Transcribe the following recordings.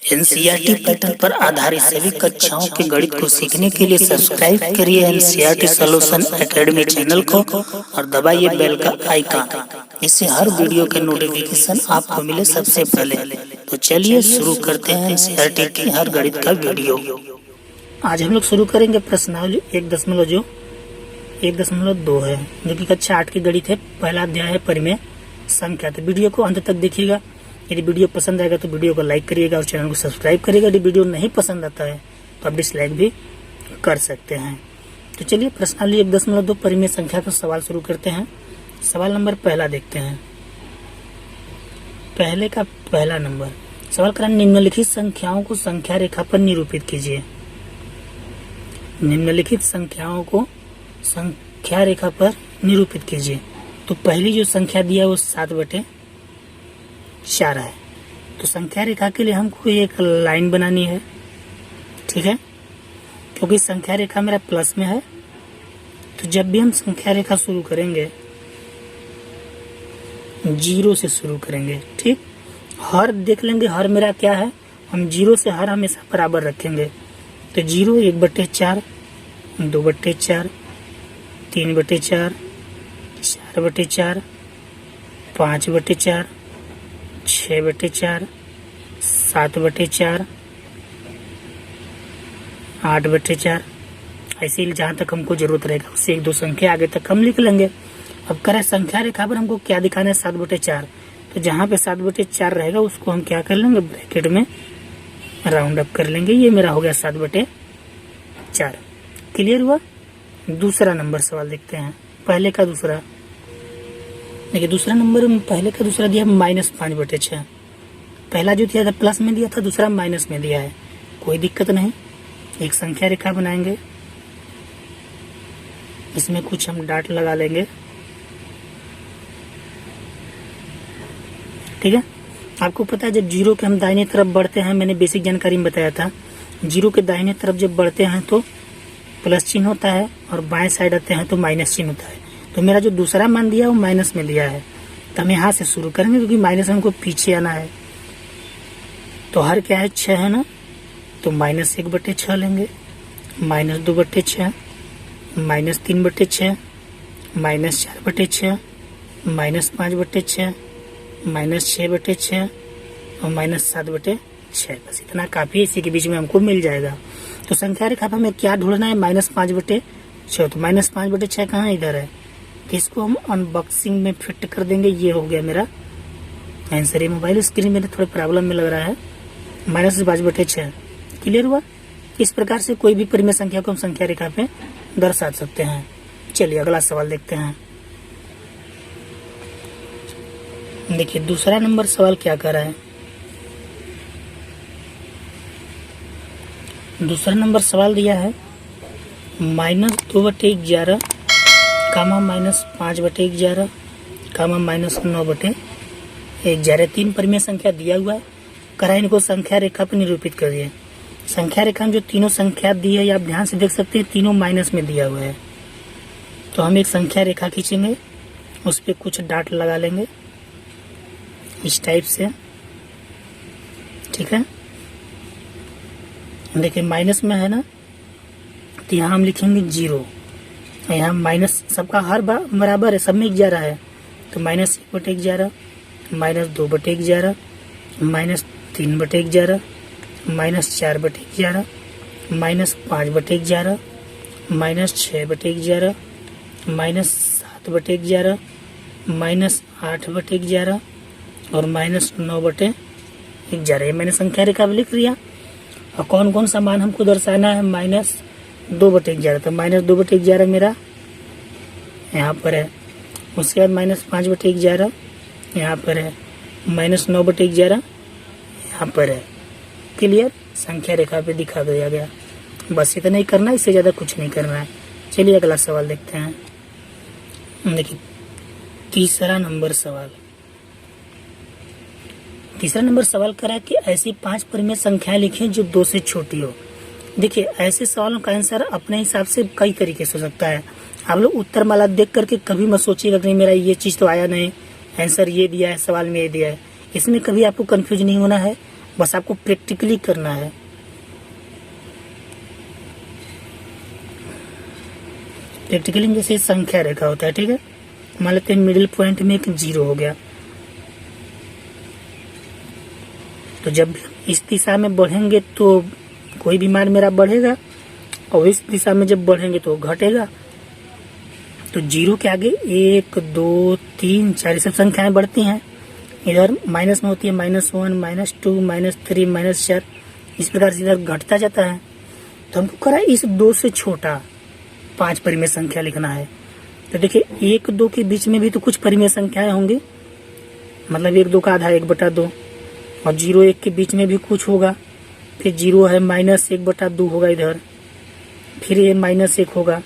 NCERT pattern पर आधारित सभी कक्षाओं के गणित को सीखने के लिए सब्सक्राइब करिए एनसीईआरटी सॉल्यूशन एकेडमी चैनल को और दबाइए बेल का आइकन। इससे हर वीडियो के नोटिफिकेशन आपको मिले सबसे पहले। तो चलिए शुरू करते हैं एनसीईआरटी की हर गणित का वीडियो। आज हम लोग शुरू करेंगे प्रश्नावली 1.2 है, जो कि कक्षा 8 की गणित है। पहला अध्याय है परिमेय संख्या। तो वीडियो को अंत तक देखिएगा। यदि वीडियो पसंद आएगा तो वीडियो को लाइक करिएगा और चैनल को सब्सक्राइब करिएगा। यदि वीडियो नहीं पसंद आता है तो आप डिसलाइक भी कर सकते हैं। तो चलिए प्रश्नावली 1.2 परिमेय संख्या का सवाल शुरू करते हैं। सवाल नंबर पहला देखते हैं। पहले का पहला नंबर सवाल करें, निम्नलिखित संख्याओं को संख्या रेखा पर निरूपित कीजिए। निम्नलिखित संख्याओं को संख्या रेखा पर निरूपित कीजिए। तो पहली जो संख्या दिया है वो 7/4 है। तो संख्या रेखा के लिए हमको एक लाइन बनानी है, ठीक है, क्योंकि संख्या रेखा मेरा प्लस में है। तो जब भी हम संख्या रेखा शुरू करेंगे 0 से शुरू करेंगे, ठीक। हर देख लेंगे, हर मेरा क्या है, हम 0 से हर हमेशा बराबर रखेंगे। तो 0 1/4, 2/4, 3/4, 4/4, 5/4, 6/4, 7/4, 8/4, ऐसे ही जहाँ तक हमको जरूरत रहेगा उससे 1-2 संख्या आगे तक हम लिख लेंगे। अब करें संख्या रेखा पर हमको क्या दिखाना है, 7/4। तो जहाँ पे 7/4 रहेगा उसको हम क्या कर लेंगे, ब्रैकेट में राउंड अप कर लेंगे। ये मेरा हो गया 7/4। क्लियर हुआ। दूसरा नंबर सवाल देखते हैं। पहले का दूसरा देखिए, दूसरा नंबर पहले का दूसरा दिया -5/6। पहला जो दिया था प्लस में दिया था, दूसरा माइनस में दिया है। कोई दिक्कत नहीं। एक संख्या रेखा बनाएंगे, इसमें कुछ हम डाट लगा लेंगे, ठीक है। आपको पता है जब 0 के हम दाहिने तरफ बढ़ते हैं, मैंने बेसिक जानकारी में बताया था, 0 के दाहिने तरफ जब बढ़ते हैं तो प्लस चिन्ह होता है और बाएं साइड आते हैं तो माइनस चिन्ह होता है। तो मेरा जो दूसरा मान दिया है वो माइनस में दिया है, तो हम यहाँ से शुरू करेंगे क्योंकि माइनस हमको पीछे आना है। तो हर क्या है, 6 है ना, तो -1/6 लेंगे, -2/6, -3/6, -4/6, -5/6, -6/6 और -7/6। बस इतना काफी है, इसी के बीच में हमको मिल जाएगा। तो संख्या रेखा पर हमें क्या ढूंढना है, -5/6। तो -5/6 कहाँ, इधर है। तो इसको हम अनबॉक्सिंग में फिट कर देंगे। ये हो गया मेरा आंसर। ये मोबाइल स्क्रीन मेरे थोड़े प्रॉब्लम में लग रहा है। -5/6 क्लियर हुआ। इस प्रकार से कोई भी परिमेय संख्या को हम संख्या रेखा पे दर्शा सकते हैं। चलिए अगला सवाल देखते हैं। देखिए दूसरा नंबर सवाल क्या कर रहा है। दूसरा नंबर सवाल दिया है -2/11, -5/11, -9/11। 3 परिमेय संख्या दिया हुआ है। करा इनको संख्या रेखा पर निरूपित करिए। संख्या रेखा में जो तीनों संख्या दी है, आप ध्यान से देख सकते हैं, तीनों माइनस में दिया हुआ है। तो हम एक संख्या रेखा खींचेंगे, उस पर कुछ डाट लगा लेंगे इस टाइप से, ठीक है। देखिए माइनस में है ना, तो यहाँ हम लिखेंगे 0। यहाँ माइनस सबका हर बराबर है, सब में 11 है। तो -1/11, -2/11, -3/11, -4/11, -5/11, -6/11, -7/11, -8/11 और -9/11। ये मैंने संख्या रेखा में लिख लिया। और कौन कौन सा मान हमको दर्शाना है, -2/11। तो -2/11 मेरा यहाँ पर है। उसके बाद -5/11 यहाँ पर है, -9/11 यहाँ पर है। क्लियर। संख्या रेखा पे दिखा दिया गया। बस इतना ही करना है, इससे ज़्यादा कुछ नहीं करना है। चलिए अगला सवाल देखते हैं। देखिए तीसरा नंबर सवाल करा है कि ऐसी 5 परिमेय संख्याएं लिखें जो 2 से छोटी हो। देखिए ऐसे सवालों का आंसर अपने हिसाब से कई तरीके से हो सकता है। आप लोग उत्तर माला देख करके कभी मत सोचिएगा कि मेरा ये चीज़ तो आया नहीं, आंसर ये दिया है, सवाल में ये दिया है। इसमें कभी आपको कंफ्यूज नहीं होना है। बस आपको प्रैक्टिकली करना है। प्रैक्टिकली जैसे संख्या रेखा होता है, ठीक है, मान लेते हैं मिडिल पॉइंट में एक 0 हो गया, तो जब इस दिशा में बढ़ेंगे तो कोई भी मान मेरा बढ़ेगा, और इस दिशा में जब बढ़ेंगे तो घटेगा। तो 0 के आगे 1 2 3 4 ये सब संख्याएं बढ़ती हैं। इधर माइनस में होती है -1 -2 -3 -4, इस प्रकार से इधर घटता जाता है। तो हमको करा इस 2 से छोटा 5 परिमेय संख्या लिखना है। तो देखिए 1 2 के बीच में भी तो कुछ परिमेय संख्याएं होंगी, मतलब 1 2 का आधा 1/2, और 0 1 के बीच में भी कुछ होगा, फिर 0 है -1/2 होगा इधर, फिर ये -1 होगा,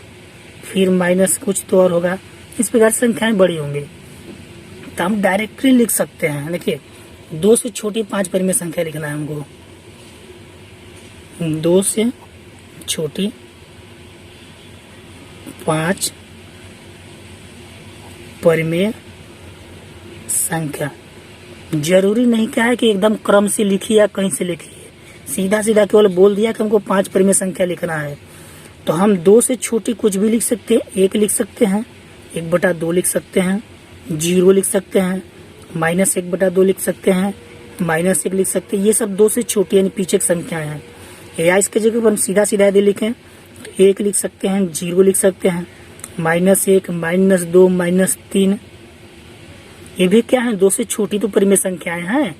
फिर माइनस कुछ तो और होगा। इस प्रकार संख्याएं बड़ी होंगी। तो हम डायरेक्टली लिख सकते हैं। देखिए 2 से छोटी 5 परिमेय संख्या लिखना है हमको। 2 से छोटी 5 परिमेय संख्या। जरूरी नहीं क्या है कि एकदम क्रम से लिखिए या कहीं से लिखिए, सीधा सीधा केवल बोल दिया कि हमको 5 परिमेय संख्या लिखना है। तो हम 2 से छोटी कुछ भी लिख सकते हैं, 1 लिख सकते हैं, 1/2 लिख सकते हैं, 0 लिख सकते हैं, -1/2 लिख सकते हैं, -1 लिख सकते हैं। ये सब 2 से छोटी यानी पीछे की संख्याएं हैं। या इसके जगह पर हम सीधा सीधा यदि लिखें तो 1 लिख सकते हैं, 0 लिख सकते हैं, -1 -2 -3, ये भी क्या है 2 से छोटी तो परिमेय संख्याएं हैं।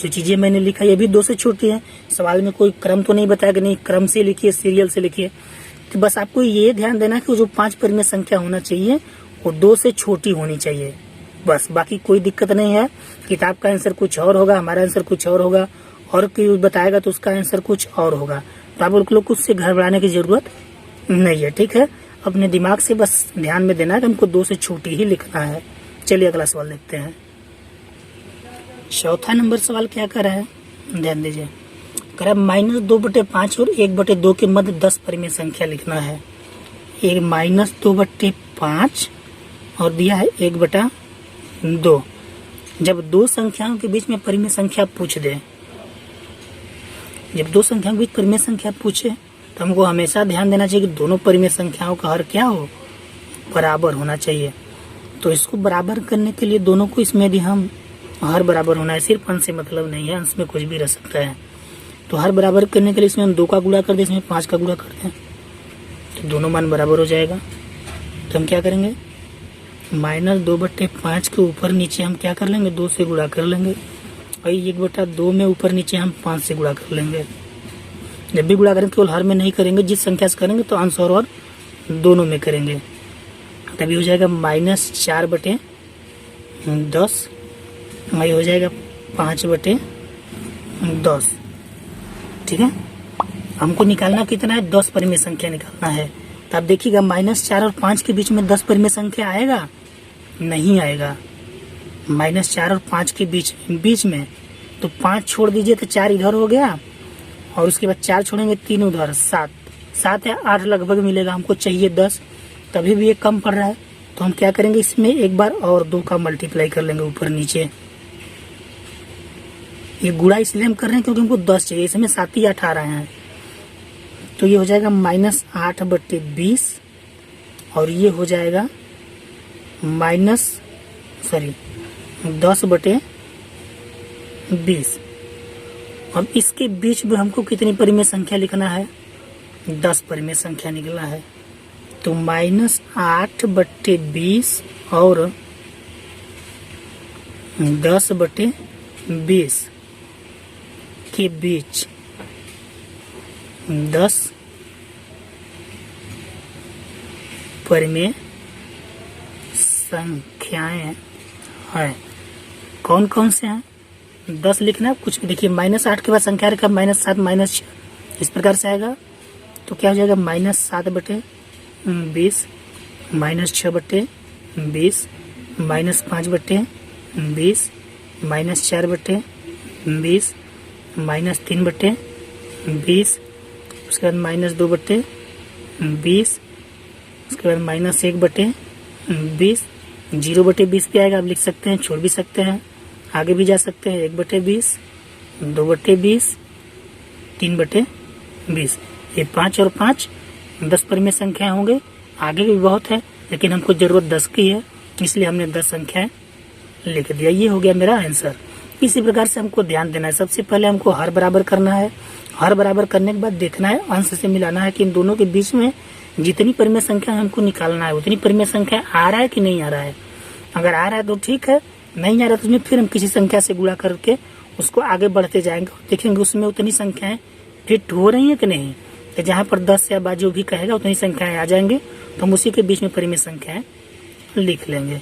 जो चीजें मैंने लिखा ये भी 2 से छोटी है। सवाल में कोई क्रम तो नहीं बताया कि नहीं क्रम से लिखिए, सीरियल से लिखिए। तो बस आपको ये ध्यान देना कि जो 5 परिमेय संख्या होना चाहिए वो 2 से छोटी होनी चाहिए, बस। बाकी कोई दिक्कत नहीं है। किताब का आंसर कुछ और होगा, हमारा आंसर कुछ और होगा, और कोई बताएगा तो उसका आंसर कुछ और होगा। तो आप लोग कुछ से घबराने की जरूरत नहीं है, ठीक है। अपने दिमाग से बस ध्यान में देना है कि हमको 2 से छोटी ही लिखना है। चलिए अगला सवाल देखते हैं। चौथा नंबर सवाल क्या कर रहा है, ध्यान दीजिए। कह रहा है -2/5 और 1/2 के मध्य 10 परिमेय संख्या लिखना है। एक -2/5 और दिया है 1/2। जब 2 संख्याओं के बीच में परिमेय संख्या पूछ दे, जब 2 संख्याओं के बीच परिमेय संख्या पूछे तो हमको हमेशा ध्यान देना चाहिए कि दोनों परिमेय संख्याओं का हर क्या हो, बराबर होना चाहिए। तो इसको बराबर करने के लिए दोनों को इसमें यदि हम हर बराबर होना है, सिर्फ अंश से मतलब नहीं है, अंश में कुछ भी रह सकता है। तो हर बराबर करने के लिए इसमें हम 2 का गुणा कर दें, इसमें 5 का गुणा कर दें, तो दोनों मान बराबर हो जाएगा। तो हम क्या करेंगे, -2/5 के ऊपर नीचे हम क्या कर लेंगे, 2 से गुणा कर लेंगे, और 1/2 में ऊपर नीचे हम 5 से गुणा कर लेंगे। जब भी गुणा करेंगे केवल हर में नहीं करेंगे, जिस संख्या से करेंगे तो अंश और दोनों में करेंगे। तभी हो जाएगा -4/10, वही हो जाएगा 5/10, ठीक है। हमको निकालना कितना है, 10 परिमेय संख्या निकालना है। तो आप देखिएगा -4 और 5 के बीच में 10 परिमेय संख्या आएगा, नहीं आएगा। -4 और 5 के बीच में तो 5 छोड़ दीजिए तो 4 इधर हो गया, और उसके बाद 4 छोड़ेंगे 3 उधर, 7 या 8 लगभग मिलेगा। हमको चाहिए 10, तभी भी ये कम पड़ रहा है। तो हम क्या करेंगे, इसमें एक बार और 2 का मल्टीप्लाई कर लेंगे ऊपर नीचे। ये गुणा इसलिए हम कर रहे हैं क्योंकि हमको 10 चाहिए, इसमें 7 ही 8 आ रहे हैं। तो ये हो जाएगा -8/20, और ये हो जाएगा 10/20। अब इसके बीच में हमको कितनी परिमेय संख्या लिखना है, 10 परिमेय संख्या निकलना है। तो -8/20 और 10/20 के बीच 10 परिमेय संख्याएं हैं। कौन कौन से हैं, 10 लिखना है। कुछ भी देखिए, -8 के बाद संख्या रखा -7 -6, इस प्रकार से आएगा। तो क्या हो जाएगा, -7/20, -6/20, -5/20, -4/20, -3/20, उसके बाद -2/20, उसके बाद -1/20, 0/20 भी आएगा। आप लिख सकते हैं, छोड़ भी सकते हैं, आगे भी जा सकते हैं। 1/20, 2/20, 3/20। ये 5 और 5 10 परिमेय संख्या होंगे। आगे भी बहुत है लेकिन हमको जरूरत 10 की है, इसलिए हमने 10 संख्याएं लिख दिया। ये हो गया मेरा आंसर। इसी प्रकार से हमको ध्यान देना है। सबसे पहले हमको हर बराबर करना है। हर बराबर करने के बाद देखना है, अंश से मिलाना है कि इन दोनों के बीच में जितनी परिमेय संख्या हमको निकालना है उतनी परिमेय संख्या आ रहा है कि नहीं आ रहा है। अगर आ रहा है तो ठीक है, नहीं आ रहा तो उसमें फिर हम किसी संख्या से गुणा करके उसको आगे बढ़ते जाएंगे और देखेंगे उसमें उतनी संख्याएं फिट हो रही है कि नहीं। तो जहाँ पर 10 या 12 जो भी कहेगा उतनी संख्याएं आ जाएंगे तो हम उसी के बीच में परिमेय संख्याएं लिख लेंगे।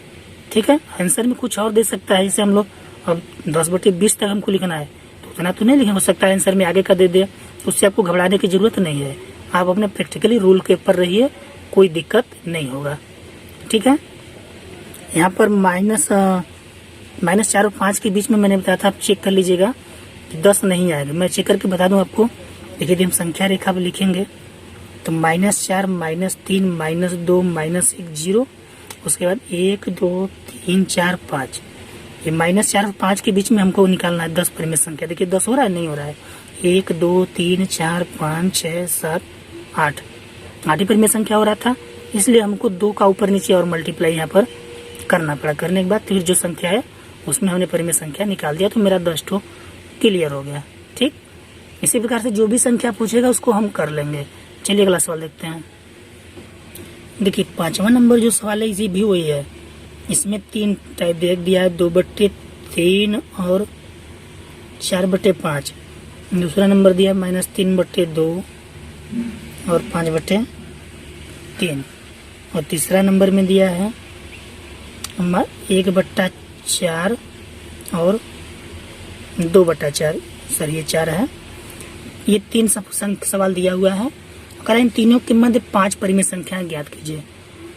ठीक है, आंसर में कुछ और दे सकता है। जैसे हम लोग अब 10/20 तक हमको लिखना है तो उतना तो नहीं लिखा, हो सकता है आंसर में आगे का दे दे, उससे आपको घबराने की जरूरत नहीं है। आप अपने प्रैक्टिकली रूल के ऊपर रहिए, कोई दिक्कत नहीं होगा। ठीक है, यहाँ पर -4 और 5 के बीच में मैंने बताया था, आप चेक कर लीजिएगा 10 नहीं आएगा। मैं चेक करके बता दूं आपको। देखिए हम संख्या रेखा पर लिखेंगे तो -4, -3, -2, -1 0, उसके बाद 1 2 3 4 5। ये -4 और 5 के बीच में हमको निकालना है 10 परिमेय संख्या। देखिए 10 हो रहा है, नहीं हो रहा है। 1 2 3 4 5 6 7 8 ही परिमेय संख्या हो रहा था, इसलिए हमको 2 का ऊपर नीचे और मल्टीप्लाई यहाँ पर करना पड़ा। करने के बाद फिर जो संख्या है उसमें हमने परिमेय संख्या निकाल दिया, तो मेरा 10 ठो क्लियर हो गया। ठीक, इसी प्रकार से जो भी संख्या पूछेगा उसको हम कर लेंगे। चलिए अगला सवाल देखते हैं। देखिए 5वां नंबर जो सवाल है इसी भी वही है। इसमें 3 टाइप देख दिया है, 2/3 और 4/5। दूसरा नंबर दिया -3/2 और 5/3। और तीसरा नंबर में दिया है 1/4 और 2/4। सर ये 4 है। ये 3 सवाल दिया हुआ है। अगर इन तीनों के मध्य 5 परिमेय संख्याएं ज्ञात कीजिए।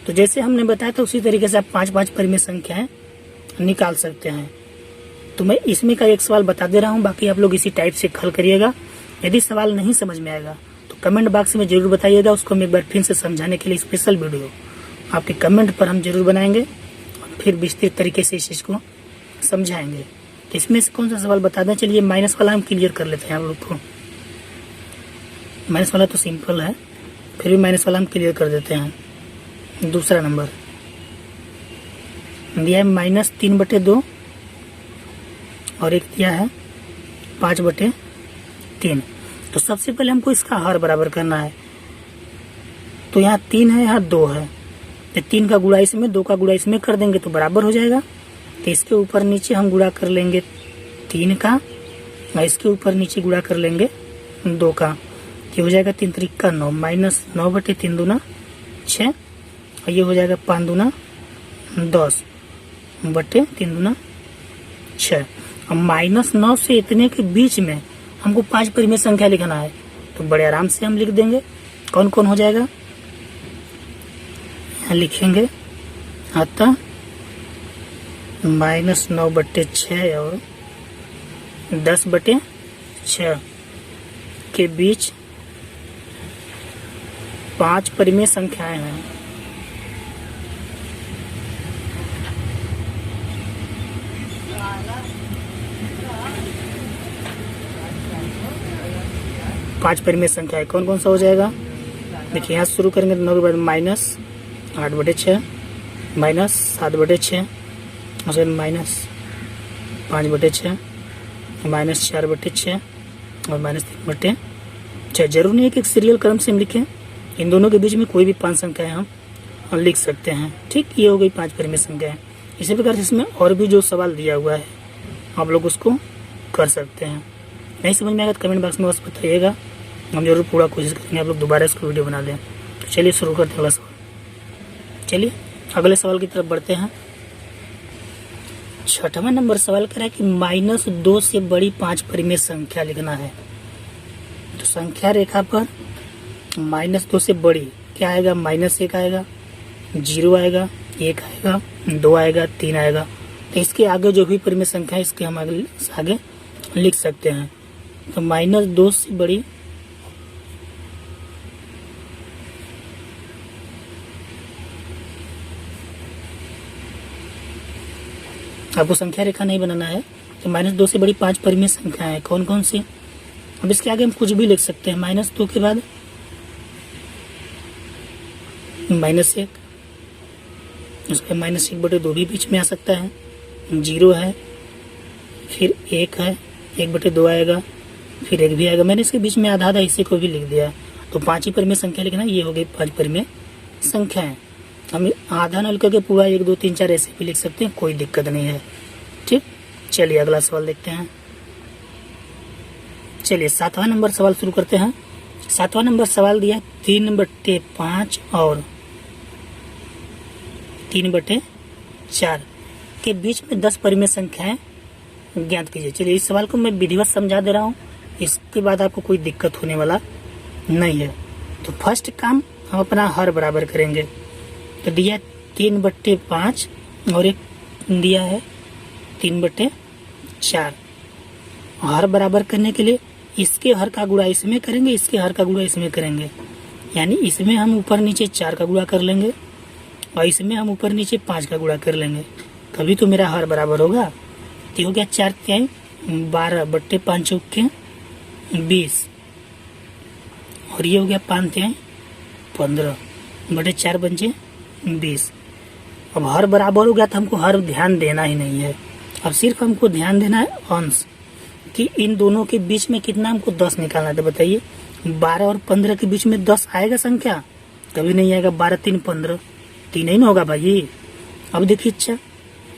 तो जैसे हमने बताया था उसी तरीके से आप 5 परिमेय संख्याएं निकाल सकते हैं। तो मैं इसमें का एक सवाल बता दे रहा हूँ, बाकी आप लोग इसी टाइप से हल करिएगा। यदि सवाल नहीं समझ में आएगा तो कमेंट बॉक्स में जरूर बताइएगा, उसको हम एक बार फिर से समझाने के लिए स्पेशल वीडियो आपके कमेंट पर हम जरूर बनाएंगे और फिर विस्तृत तरीके से इस चीज़ को समझाएंगे। तो इसमें से कौन सा सवाल बता दें। चलिए माइनस वाला हम क्लियर कर लेते हैं आप लोग को। माइनस वाला तो सिंपल है, फिर भी माइनस वाला हम क्लियर कर देते हैं। दूसरा नंबर दिया है -3/2 और एक दिया है 5/3। तो सबसे पहले हमको इसका हर बराबर करना है। तो यहाँ 3 है, यहाँ 2 है, तो 3 का गुणा इसमें, 2 का गुणा इसमें कर देंगे तो बराबर हो जाएगा। तो इसके ऊपर नीचे हम गुणा कर लेंगे 3 का और इसके ऊपर नीचे गुणा कर लेंगे 2 का। ये हो जाएगा 3 त्रिक 9, -9/3 दूना 6, और ये हो जाएगा 5 दूना 10/3 दूना 6। और -9 से इतने के बीच में हमको 5 परिमेय संख्या लिखना है, तो बड़े आराम से हम लिख देंगे। कौन कौन हो जाएगा यहाँ लिखेंगे। अतः -9/6 और 10/6 के बीच 5 परिमेय संख्याएं हैं। पांच परिमेय संख्या है, कौन कौन सा हो जाएगा। देखिए यहाँ शुरू करेंगे तो 9 के बाद -8/6, -7/6, उसके -5/6, -4/6 और -3/6। जरूर नहीं है कि एक सीरियल क्रम से हम लिखें, इन दोनों के बीच में कोई भी 5 संख्याएं हम लिख सकते हैं। ठीक, ये हो गई 5 परिमेय संख्याएं। इसी प्रकार से इसमें और भी जो सवाल दिया हुआ है आप लोग उसको कर सकते हैं। नहीं समझ में आएगा तो कमेंट बॉक्स में बस बताइएगा, हम जरूर पूरा कोशिश करेंगे आप लोग दोबारा इसको वीडियो बना लें। तो चलिए शुरू करते हैं अगला सवाल। चलिए अगले सवाल की तरफ बढ़ते हैं। 6वां नंबर सवाल कह रहा है कि -2 से बड़ी 5 परिमेय संख्या लिखना है। तो संख्या रेखा पर -2 से बड़ी क्या आएगा, -1 आएगा, 0 आएगा, 1 आएगा, 2 आएगा, 3 आएगा। तो इसके आगे जो भी परिमेय संख्या है इसके हम आगे लिख सकते हैं। तो -2 से बड़ी आपको संख्या रेखा नहीं बनाना है, तो -2 से बड़ी 5 परिमेय संख्या है कौन कौन सी। अब इसके आगे हम कुछ भी लिख सकते हैं, -2 के बाद -1, उसके -1/2 भी बीच में आ सकता है, 0 है, फिर 1 है, 1/2 आएगा, फिर 1 भी आएगा। मैंने इसके बीच में आधा इसी को भी लिख दिया। तो 5 ही परिमेय संख्या लिखना, ये हो गई 5 परिमेय संख्या है। हम आधा न करके पूरा 1 2 3 4 ऐसे भी लिख सकते हैं, कोई दिक्कत नहीं है। ठीक, चलिए अगला सवाल देखते हैं। चलिए 7वां नंबर सवाल शुरू करते हैं। 7वां नंबर सवाल दिया 3/5 और 3/4 के बीच में 10 परिमेय संख्याएं ज्ञात कीजिए। चलिए इस सवाल को मैं विधिवत समझा दे रहा हूँ, इसके बाद आपको कोई दिक्कत होने वाला नहीं है। तो फर्स्ट काम हम अपना हर बराबर करेंगे। तो दिया 3/5 और एक दिया है 3/4। हर बराबर करने के लिए इसके हर का गुणा इसमें करेंगे, इसके हर का गुणा इसमें करेंगे। यानी इसमें हम ऊपर नीचे 4 का गुणा कर लेंगे और इसमें हम ऊपर नीचे 5 का गुणा कर लेंगे, तभी तो मेरा हर बराबर होगा। तो हो गया 4 तिहाई 12/5 चौके 20 और ये हो गया 5 तिहाई 15/4 बचे 20। अब हर बराबर हो गया तो हमको हर ध्यान देना ही नहीं है, अब सिर्फ हमको ध्यान देना है अंश कि इन दोनों के बीच में कितना हमको 10 निकालना है। तो बताइए 12 और 15 के बीच में 10 आएगा संख्या? कभी नहीं आएगा। 12 3 15, 3 ही ना होगा भाई। अब देखिए अच्छा,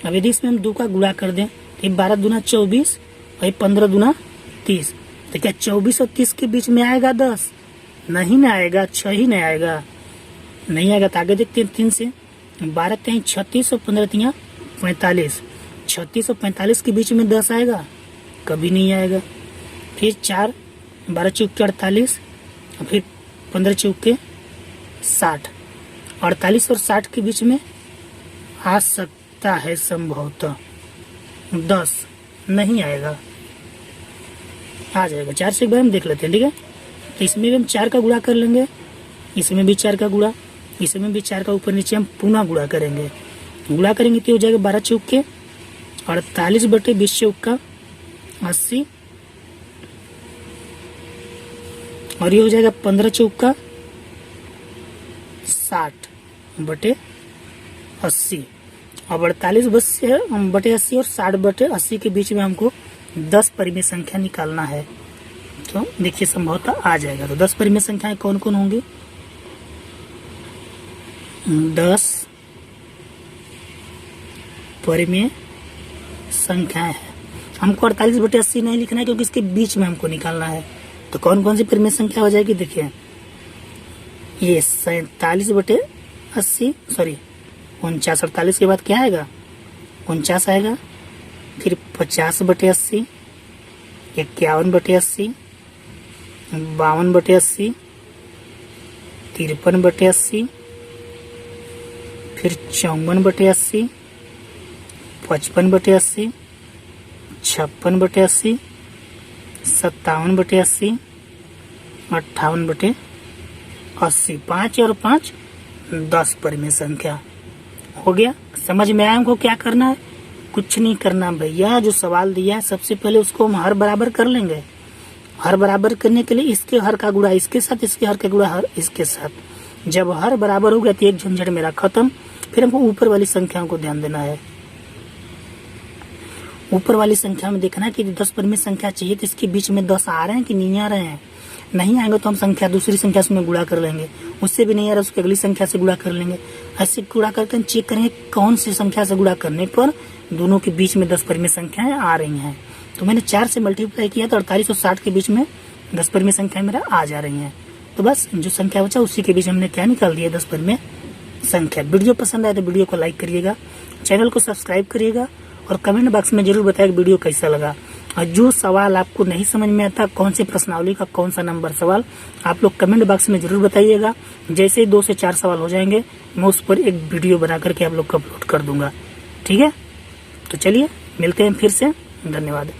अब यदि इसमें हम 2 का गुणा कर दें तो 12 दूना 24 और 15 दूना 30, तो क्या 24 और 30 के बीच में आएगा 10? नहीं ना आएगा, 6 ही नहीं आएगा, नहीं आएगा। तो आगे देखते हैं 3 से 12 3 36 और 15 3 45, 36 और 45 के बीच में 10 आएगा? कभी नहीं आएगा। फिर 4 12 चौके 48 और फिर 15 चौके 60, 48 और 60 के बीच में आ सकता है संभवतः 10, नहीं आएगा। आ जाएगा। 4 से एक बार हम देख लेते हैं, ठीक है। तो इसमें भी हम 4 का गुणा कर लेंगे, इसमें भी 4 का गुणा, इसमें भी 4 का ऊपर नीचे हम पुनः गुणा करेंगे। गुणा करेंगे तो हो जाएगा 12 चौके 48/20 चौका 80 और ये हो जाएगा 15 चौका 60/80। अब 48/80 और 60/80 के बीच में हमको 10 परिमेय संख्या निकालना है। तो देखिए संभवतः आ जाएगा। तो 10 परिमेय संख्याएं कौन कौन होंगी? 10 परिमेय संख्याएं हैं। हमको 48/80 नहीं लिखना है क्योंकि इसके बीच में हमको निकालना है। तो कौन कौन सी परिमेय संख्या हो जाएगी? देखिए ये 47/80 सॉरी 49, 48 के बाद क्या आएगा? 49 आएगा। फिर 50/80, 51/80, 52/80, 53/80, फिर 54/80, 55/80, 56/80, 57/80, 58/80। 5 और 5 10 परिमेय संख्या हो गया। समझ में आया हमको क्या करना है? कुछ नहीं करना भैया, जो सवाल दिया है सबसे पहले उसको हम हर बराबर कर लेंगे। हर बराबर करने के लिए इसके हर का गुणा इसके साथ, इसके हर का गुणा हर इसके साथ। जब हर बराबर हो गया तो एक झंझट मेरा खत्म। फिर हमको ऊपर वाली संख्याओं को ध्यान देना है। ऊपर वाली संख्या में देखना है कि 10 परिमेय संख्या चाहिए तो इसके बीच में 10 आ रहे हैं कि नहीं आ रहे हैं। नहीं आएंगे तो हम संख्या दूसरी संख्या से गुणा कर लेंगे, उससे भी नहीं आ रहा उसकी अगली संख्या से गुणा कर लेंगे। ऐसे गुणा करके हम चेक करेंगे कौन सी संख्या से गुणा करने पर दोनों के बीच में 10 परिमेय संख्याएं आ रही हैं। तो मैंने 4 से मल्टीप्लाई किया तो 48 और 60 के बीच में 10 परिमेय संख्या मेरा आ जा रही हैं। तो बस जो संख्या बचा उसी के बीच हमने क्या निकाल दिया? 10 परिमेय संख्या। वीडियो पसंद आए तो वीडियो को लाइक करिएगा, चैनल को सब्सक्राइब करिएगा और कमेंट बॉक्स में जरूर बताइए वीडियो कैसा लगा। और जो सवाल आपको नहीं समझ में आता, कौन से प्रश्नावली का कौन सा नंबर सवाल, आप लोग कमेंट बॉक्स में जरूर बताइएगा। जैसे ही 2 से 4 सवाल हो जाएंगे मैं उस पर एक वीडियो बना करके आप लोग को अपलोड कर दूंगा, ठीक है। तो चलिए मिलते हैं फिर से, धन्यवाद।